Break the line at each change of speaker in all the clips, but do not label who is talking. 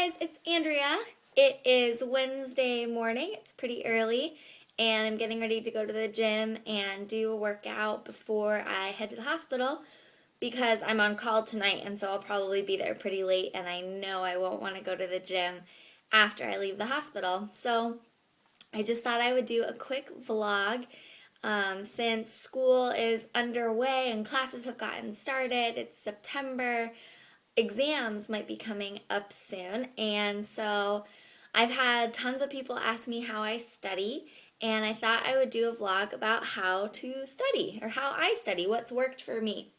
guys, it's Andrea. It is Wednesday morning. It's pretty early, and I'm getting ready to go to the gym and do a workout before I head to the hospital because I'm on call tonight, and so I'll probably be there pretty late, and I know I won't want to go to the gym after I leave the hospital. So I just thought I would do a quick vlog since school is underway and classes have gotten started. It's September. Exams might be coming up soon, and so I've had tons of people ask me how I study, and I thought I would do a vlog about how to study or how I study, what's worked for me.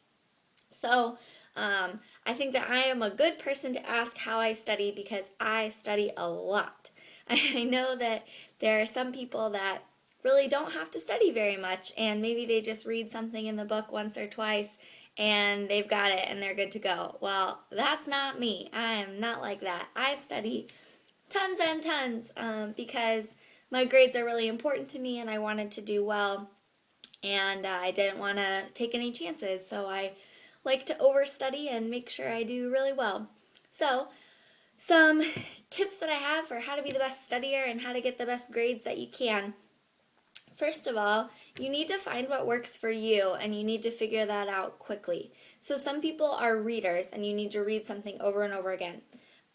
So I think that I am a good person to ask how I study because I study a lot. I know that there are some people that really don't have to study very much, and maybe they just read something in the book once or twice and they've got it and they're good to go. Well, that's not me. I am not like that. I study tons and tons because my grades are really important to me and I wanted to do well, and I didn't want to take any chances, so I like to overstudy and make sure I do really well. So some tips that I have for how to be the best studier and how to get the best grades that you can. First of all, you need to find what works for you, and you need to figure that out quickly. So some people are readers and you need to read something over and over again.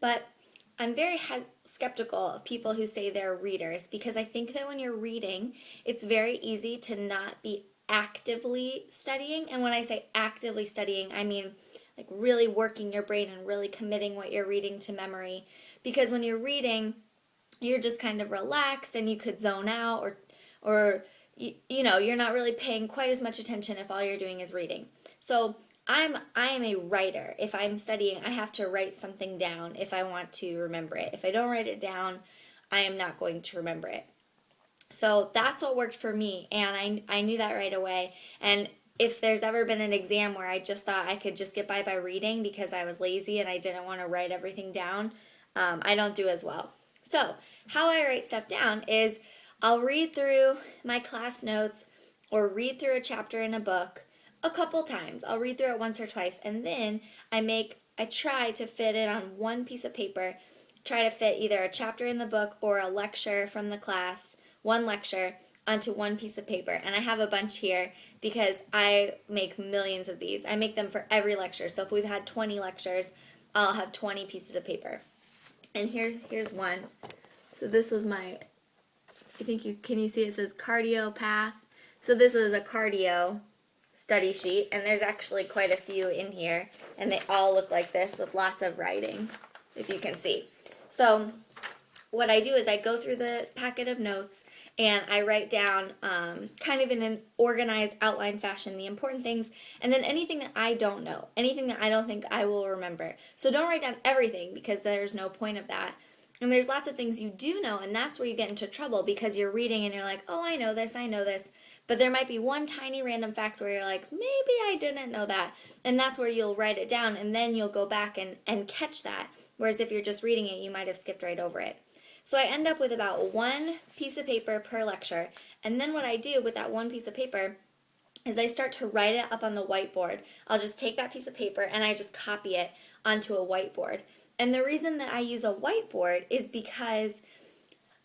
But I'm very skeptical of people who say they're readers because I think that when you're reading, it's very easy to not be actively studying. And when I say actively studying, I mean like really working your brain and really committing what you're reading to memory. Because when you're reading, you're just kind of relaxed and you could zone out, or you know, you're not really paying quite as much attention if all you're doing is reading. So I am a writer. If I'm studying, I have to write something down if I want to remember it. If I don't write it down, I am not going to remember it. So that's what worked for me, and I knew that right away. And if there's ever been an exam where I just thought I could just get by reading because I was lazy and I didn't want to write everything down, I don't do as well. So how I write stuff down is I'll read through my class notes or read through a chapter in a book a couple times. I'll read through it once or twice, and then I try to fit it on one piece of paper, try to fit either a chapter in the book or a lecture from the class, one lecture, onto one piece of paper. And I have a bunch here because I make millions of these. I make them for every lecture. So if we've had 20 lectures, I'll have 20 pieces of paper. And here's one. So this was my, can you see it says cardio path? So this was a cardio study sheet, and there's actually quite a few in here, and they all look like this with lots of writing, if you can see. So what I do is I go through the packet of notes and I write down kind of in an organized outline fashion the important things, and then anything that I don't know, anything that I don't think I will remember. So don't write down everything because there's no point of that. And there's lots of things you do know, and that's where you get into trouble because you're reading and you're like, oh, I know this. But there might be one tiny random fact where you're like, maybe I didn't know that. And that's where you'll write it down, and then you'll go back and catch that. Whereas if you're just reading it, you might have skipped right over it. So I end up with about one piece of paper per lecture. And then what I do with that one piece of paper is I start to write it up on the whiteboard. I'll just take that piece of paper and I just copy it onto a whiteboard. And the reason that I use a whiteboard is because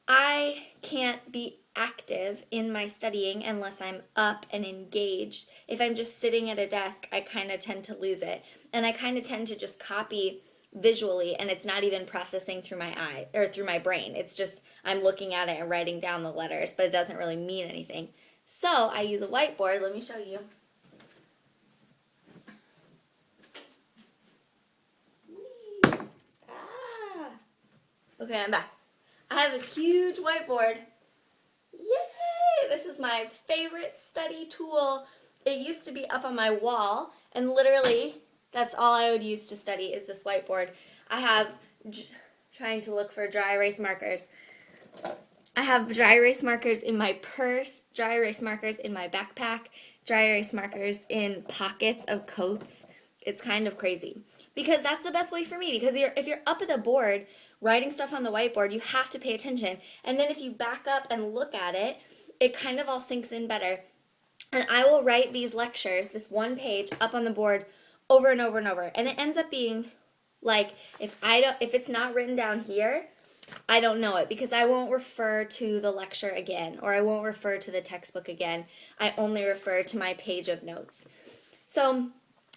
I can't be active in my studying unless I'm up and engaged. If I'm just sitting at a desk, I kind of tend to lose it. And I kind of tend to just copy visually, and it's not even processing through my eye or through my brain. It's just I'm looking at it and writing down the letters, but it doesn't really mean anything. So I use a whiteboard. Let me show you. Okay, I'm back. I have this huge whiteboard. Yay! This is my favorite study tool. It used to be up on my wall, and literally that's all I would use to study is this whiteboard. I have, trying to look for dry erase markers. I have dry erase markers in my purse, dry erase markers in my backpack, dry erase markers in pockets of coats. It's kind of crazy because that's the best way for me, because if you're up at the board writing stuff on the whiteboard, you have to pay attention. And then if you back up and look at it, it kind of all sinks in better. And I will write these lectures, this one page, up on the board over and over and over. And it ends up being Like if it's not written down here, I don't know it because I won't refer to the lecture again or I won't refer to the textbook again. I only refer to my page of notes. So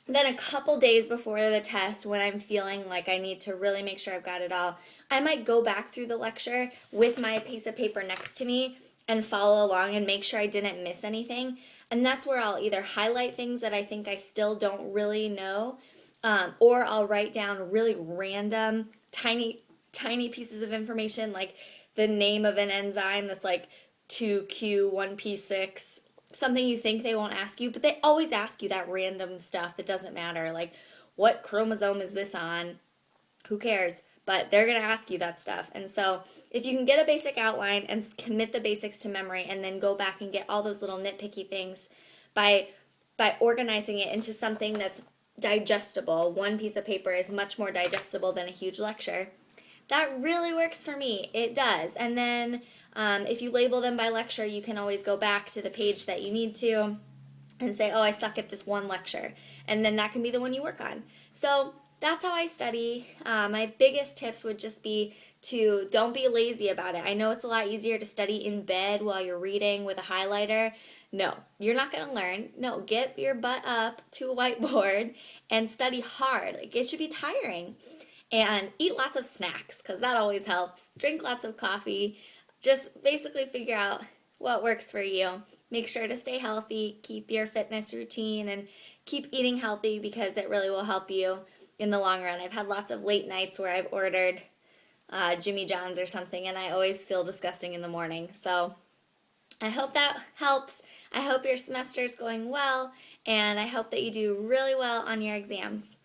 then a couple days before the test, when I'm feeling like I need to really make sure I've got it all, I might go back through the lecture with my piece of paper next to me and follow along and make sure I didn't miss anything. And that's where I'll either highlight things that I think I still don't really know, or I'll write down really random, tiny pieces of information, like the name of an enzyme that's like 2Q1P6, something you think they won't ask you, but they always ask you that random stuff that doesn't matter. Like, what chromosome is this on? Who cares? But they're going to ask you that stuff. And so if you can get a basic outline and commit the basics to memory and then go back and get all those little nitpicky things by organizing it into something that's digestible, one piece of paper is much more digestible than a huge lecture. That really works for me. It does. And then if you label them by lecture, you can always go back to the page that you need to and say, oh, I suck at this one lecture. And then that can be the one you work on. So that's how I study. My biggest tips would just be to don't be lazy about it. I know it's a lot easier to study in bed while you're reading with a highlighter. No, you're not going to learn. No, get your butt up to a whiteboard and study hard. Like, it should be tiring. And eat lots of snacks because that always helps. Drink lots of coffee. Just basically figure out what works for you. Make sure to stay healthy, keep your fitness routine, and keep eating healthy because it really will help you in the long run. I've had lots of late nights where I've ordered Jimmy John's or something, and I always feel disgusting in the morning. So I hope that helps. I hope your semester is going well, and I hope that you do really well on your exams.